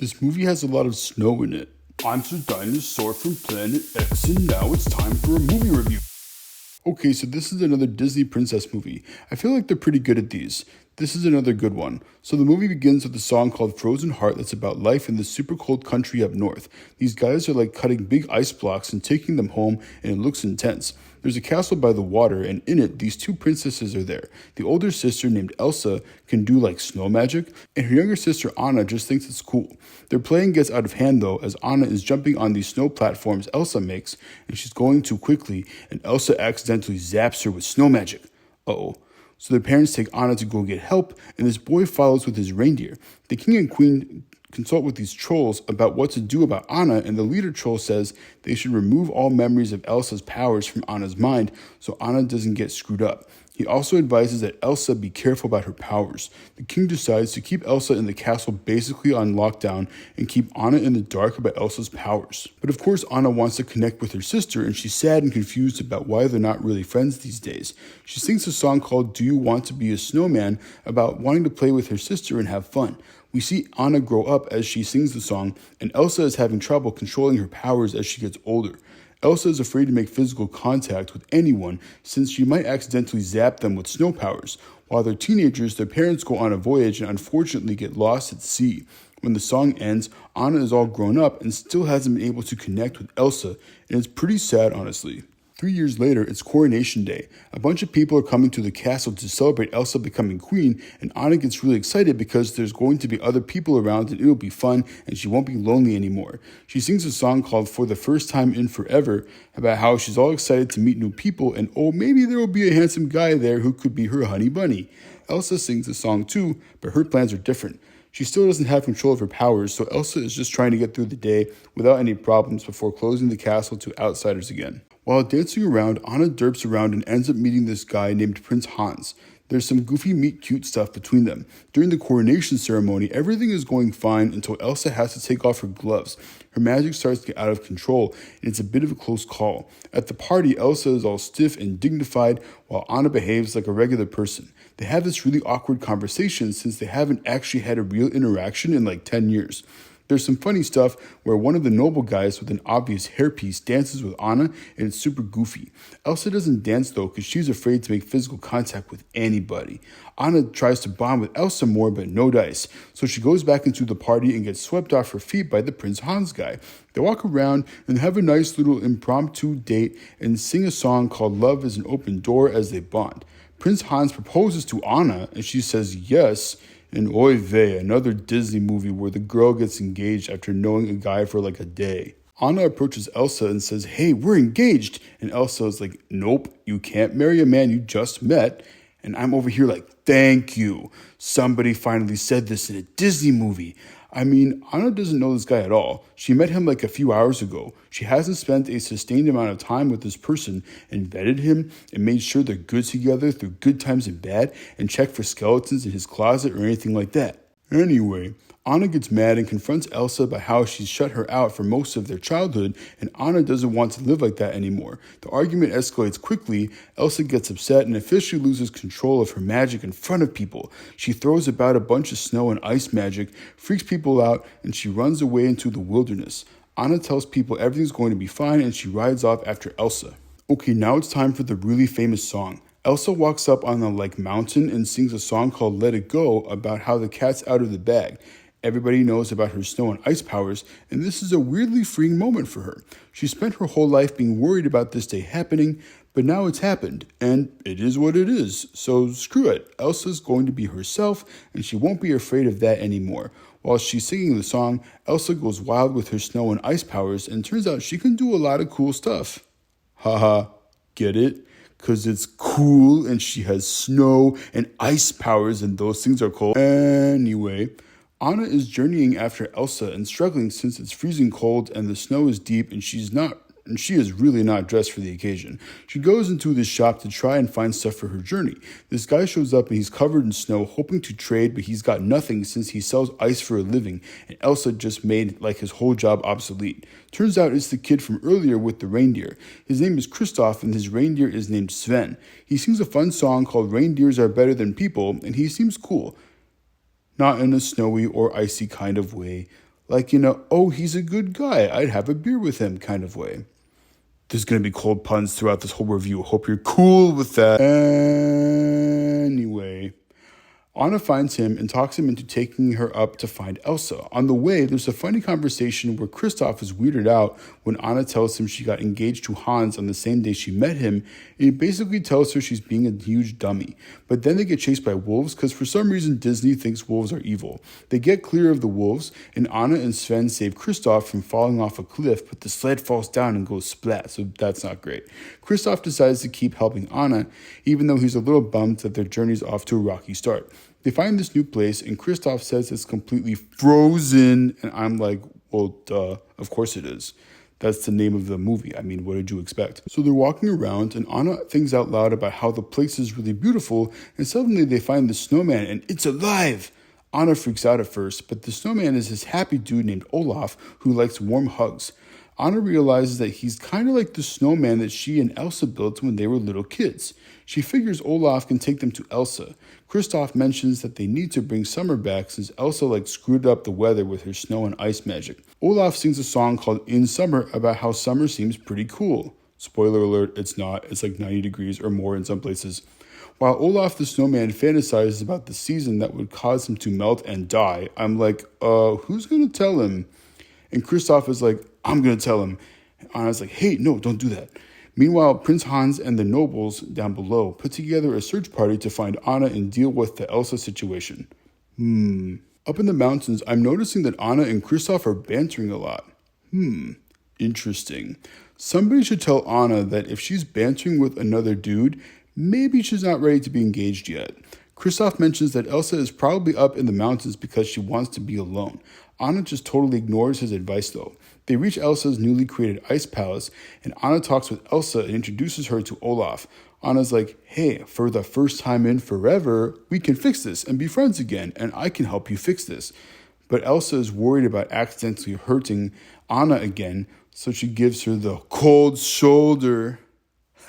This movie has a lot of snow in it. I'm SirDinosaur from Planet X, and now it's time for a movie review. Okay, so this is another Disney princess movie. I feel like they're pretty good at these. This is another good one. So the movie begins with a song called Frozen Heart that's about life in the super cold country up north. These guys are like cutting big ice blocks and taking them home, and it looks intense. There's a castle by the water, and in it, these two princesses are there. The older sister, named Elsa, can do like snow magic, and her younger sister, Anna, just thinks it's cool. Their playing gets out of hand though, as Anna is jumping on these snow platforms Elsa makes, and she's going too quickly, and Elsa accidentally zaps her with snow magic. Uh-oh. So their parents take Anna to go get help, and this boy follows with his reindeer. The king and queen consult with these trolls about what to do about Anna, and the leader troll says they should remove all memories of Elsa's powers from Anna's mind so Anna doesn't get screwed up. He also advises that Elsa be careful about her powers. The king decides to keep Elsa in the castle basically on lockdown and keep Anna in the dark about Elsa's powers. But of course Anna wants to connect with her sister, and she's sad and confused about why they're not really friends these days. She sings a song called Do You Want to Be a Snowman about wanting to play with her sister and have fun. We see Anna grow up as she sings the song, and Elsa is having trouble controlling her powers as she gets older. Elsa is afraid to make physical contact with anyone since she might accidentally zap them with snow powers. While they're teenagers, their parents go on a voyage and unfortunately get lost at sea. When the song ends, Anna is all grown up and still hasn't been able to connect with Elsa, and it's pretty sad, honestly. 3 years later, it's Coronation Day. A bunch of people are coming to the castle to celebrate Elsa becoming queen, and Anna gets really excited because there's going to be other people around and it'll be fun and she won't be lonely anymore. She sings a song called For the First Time in Forever about how she's all excited to meet new people and maybe there will be a handsome guy there who could be her honey bunny. Elsa sings the song too, but her plans are different. She still doesn't have control of her powers, so Elsa is just trying to get through the day without any problems before closing the castle to outsiders again. While dancing around, Anna derps around and ends up meeting this guy named Prince Hans. There's some goofy meet cute stuff between them. During the coronation ceremony, everything is going fine until Elsa has to take off her gloves. Her magic starts to get out of control, and it's a bit of a close call. At the party, Elsa is all stiff and dignified, while Anna behaves like a regular person. They have this really awkward conversation since they haven't actually had a real interaction in like 10 years. There's some funny stuff where one of the noble guys with an obvious hairpiece dances with Anna, and it's super goofy. Elsa doesn't dance though because she's afraid to make physical contact with anybody. Anna tries to bond with Elsa more, but no dice. So she goes back into the party and gets swept off her feet by the Prince Hans guy. They walk around and have a nice little impromptu date and sing a song called Love is an Open Door as they bond. Prince Hans proposes to Anna and she says yes. And oy vey, another Disney movie where the girl gets engaged after knowing a guy for like a day. Anna approaches Elsa and says, "Hey, we're engaged." And Elsa is like, "Nope, you can't marry a man you just met." And I'm over here like, thank you. Somebody finally said this in a Disney movie. I mean, Anna doesn't know this guy at all. She met him like a few hours ago. She hasn't spent a sustained amount of time with this person and vetted him and made sure they're good together through good times and bad and checked for skeletons in his closet or anything like that. Anyway, Anna gets mad and confronts Elsa about how she's shut her out for most of their childhood, and Anna doesn't want to live like that anymore. The argument escalates quickly. Elsa gets upset and officially loses control of her magic in front of people. She throws about a bunch of snow and ice magic, freaks people out, and she runs away into the wilderness. Anna tells people everything's going to be fine, and she rides off after Elsa. Okay, now it's time for the really famous song. Elsa walks up on a mountain and sings a song called Let It Go about how the cat's out of the bag. Everybody knows about her snow and ice powers, and this is a weirdly freeing moment for her. She spent her whole life being worried about this day happening, but now it's happened, and it is what it is. So screw it. Elsa's going to be herself, and she won't be afraid of that anymore. While she's singing the song, Elsa goes wild with her snow and ice powers, and turns out she can do a lot of cool stuff. Haha, get it? Because it's cool, and she has snow and ice powers, and those things are cool. Anyway, Anna is journeying after Elsa and struggling since it's freezing cold and the snow is deep and she is really not dressed for the occasion. She goes into this shop to try and find stuff for her journey. This guy shows up and he's covered in snow, hoping to trade, but he's got nothing since he sells ice for a living, and Elsa just made his whole job obsolete. Turns out it's the kid from earlier with the reindeer. His name is Kristoff and his reindeer is named Sven. He sings a fun song called Reindeers Are Better Than People, and he seems cool. Not in a snowy or icy kind of way, Like, oh, he's a good guy, I'd have a beer with him kind of way. There's going to be cold puns throughout this whole review. Hope you're cool with that. Anyway, Anna finds him and talks him into taking her up to find Elsa. On the way, there's a funny conversation where Kristoff is weirded out when Anna tells him she got engaged to Hans on the same day she met him, and he basically tells her she's being a huge dummy. But then they get chased by wolves because for some reason Disney thinks wolves are evil. They get clear of the wolves, and Anna and Sven save Kristoff from falling off a cliff, but the sled falls down and goes splat, so that's not great. Kristoff decides to keep helping Anna, even though he's a little bummed that their journey's off to a rocky start. They find this new place, and Kristoff says it's completely frozen, and I'm like, well, duh, of course it is. That's the name of the movie. I mean, what did you expect? So they're walking around, and Anna thinks out loud about how the place is really beautiful, and suddenly they find the snowman, and it's alive! Anna freaks out at first, but the snowman is this happy dude named Olaf who likes warm hugs. Anna realizes that he's kind of like the snowman that she and Elsa built when they were little kids. She figures Olaf can take them to Elsa. Kristoff mentions that they need to bring summer back since Elsa screwed up the weather with her snow and ice magic. Olaf sings a song called In Summer about how summer seems pretty cool. Spoiler alert, it's not. It's 90 degrees or more in some places. While Olaf the snowman fantasizes about the season that would cause him to melt and die, I'm like, who's going to tell him? And Kristoff is like, I'm going to tell him. And Anna's like, hey, no, don't do that. Meanwhile, Prince Hans and the nobles down below put together a search party to find Anna and deal with the Elsa situation. Up in the mountains, I'm noticing that Anna and Kristoff are bantering a lot. Interesting. Somebody should tell Anna that if she's bantering with another dude, maybe she's not ready to be engaged yet. Kristoff mentions that Elsa is probably up in the mountains because she wants to be alone. Anna just totally ignores his advice though. They reach Elsa's newly created ice palace, and Anna talks with Elsa and introduces her to Olaf. Anna's like, hey, for the first time in forever, we can fix this and be friends again, and I can help you fix this. But Elsa is worried about accidentally hurting Anna again, so she gives her the cold shoulder.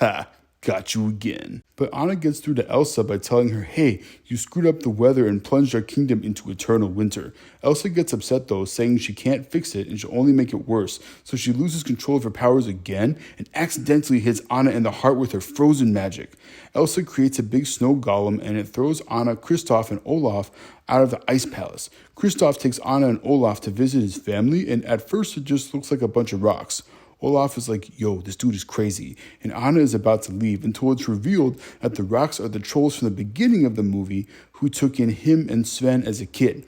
Ha! Got you again. But Anna gets through to Elsa by telling her, hey, you screwed up the weather and plunged our kingdom into eternal winter. Elsa gets upset though, saying she can't fix it and she'll only make it worse. So she loses control of her powers again and accidentally hits Anna in the heart with her frozen magic. Elsa creates a big snow golem and it throws Anna, Kristoff, and Olaf out of the ice palace. Kristoff takes Anna and Olaf to visit his family, and at first it just looks like a bunch of rocks. Olaf is like, yo, this dude is crazy, and Anna is about to leave until it's revealed that the rocks are the trolls from the beginning of the movie who took in him and Sven as a kid.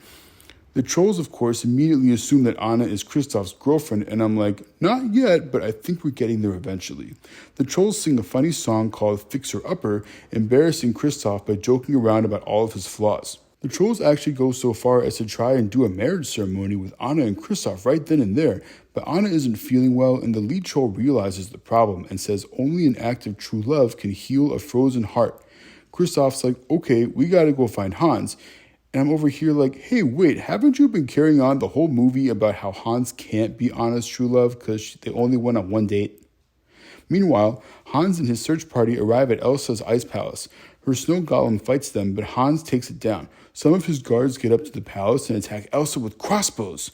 The trolls, of course, immediately assume that Anna is Kristoff's girlfriend, and I'm like, not yet, but I think we're getting there eventually. The trolls sing a funny song called Fixer Upper, embarrassing Kristoff by joking around about all of his flaws. The trolls actually go so far as to try and do a marriage ceremony with Anna and Kristoff right then and there, but Anna isn't feeling well and the lead troll realizes the problem and says only an act of true love can heal a frozen heart. Kristoff's like, okay, we gotta go find Hans. And I'm over here like, hey, wait, haven't you been carrying on the whole movie about how Hans can't be Anna's true love because they only went on one date? Meanwhile, Hans and his search party arrive at Elsa's ice palace. Her snow golem fights them, but Hans takes it down. Some of his guards get up to the palace and attack Elsa with crossbows.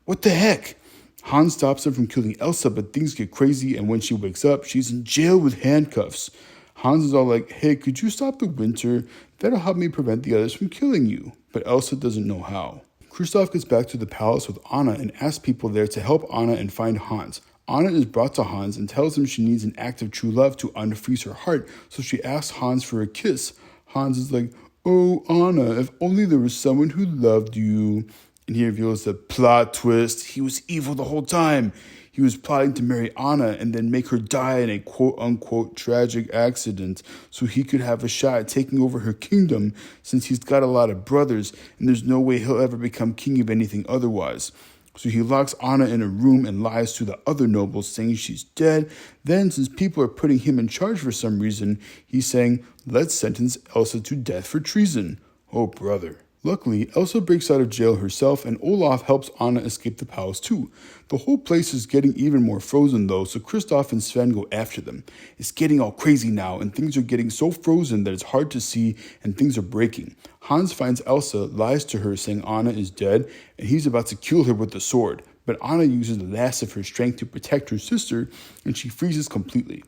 What the heck? Hans stops them from killing Elsa, but things get crazy, and when she wakes up, she's in jail with handcuffs. Hans is all like, hey, could you stop the winter? That'll help me prevent the others from killing you. But Elsa doesn't know how. Kristoff gets back to the palace with Anna and asks people there to help Anna and find Hans. Anna is brought to Hans and tells him she needs an act of true love to unfreeze her heart, so she asks Hans for a kiss. Hans is like, oh, Anna, if only there was someone who loved you. And he reveals the plot twist. He was evil the whole time. He was plotting to marry Anna and then make her die in a quote-unquote tragic accident so he could have a shot at taking over her kingdom since he's got a lot of brothers and there's no way he'll ever become king of anything otherwise. So he locks Anna in a room and lies to the other nobles saying she's dead. Then, since people are putting him in charge for some reason, he's saying, let's sentence Elsa to death for treason. Oh, brother. Luckily, Elsa breaks out of jail herself and Olaf helps Anna escape the palace too. The whole place is getting even more frozen though, so Kristoff and Sven go after them. It's getting all crazy now and things are getting so frozen that it's hard to see and things are breaking. Hans finds Elsa, lies to her saying Anna is dead and he's about to kill her with the sword. But Anna uses the last of her strength to protect her sister and she freezes completely.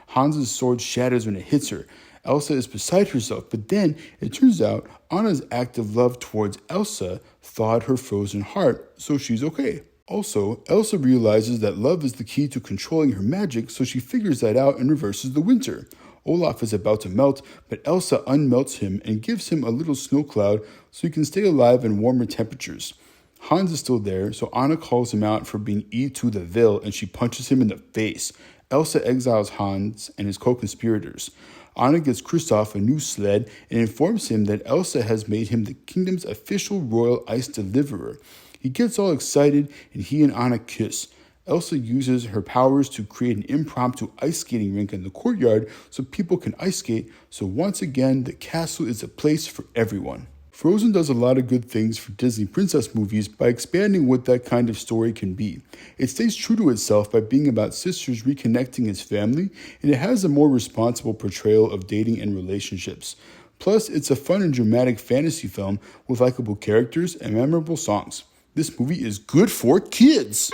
Hans's sword shatters when it hits her. Elsa is beside herself, but then it turns out Anna's act of love towards Elsa thawed her frozen heart, so she's okay. Also, Elsa realizes that love is the key to controlling her magic, so she figures that out and reverses the winter. Olaf is about to melt, but Elsa unmelts him and gives him a little snow cloud so he can stay alive in warmer temperatures. Hans is still there, so Anna calls him out for being to the Vil and she punches him in the face. Elsa exiles Hans and his co-conspirators. Anna gives Kristoff a new sled and informs him that Elsa has made him the kingdom's official royal ice deliverer. He gets all excited and he and Anna kiss. Elsa uses her powers to create an impromptu ice skating rink in the courtyard so people can ice skate, so once again the castle is a place for everyone. Frozen does a lot of good things for Disney princess movies by expanding what that kind of story can be. It stays true to itself by being about sisters reconnecting as family, and it has a more responsible portrayal of dating and relationships. Plus, it's a fun and dramatic fantasy film with likable characters and memorable songs. This movie is good for kids!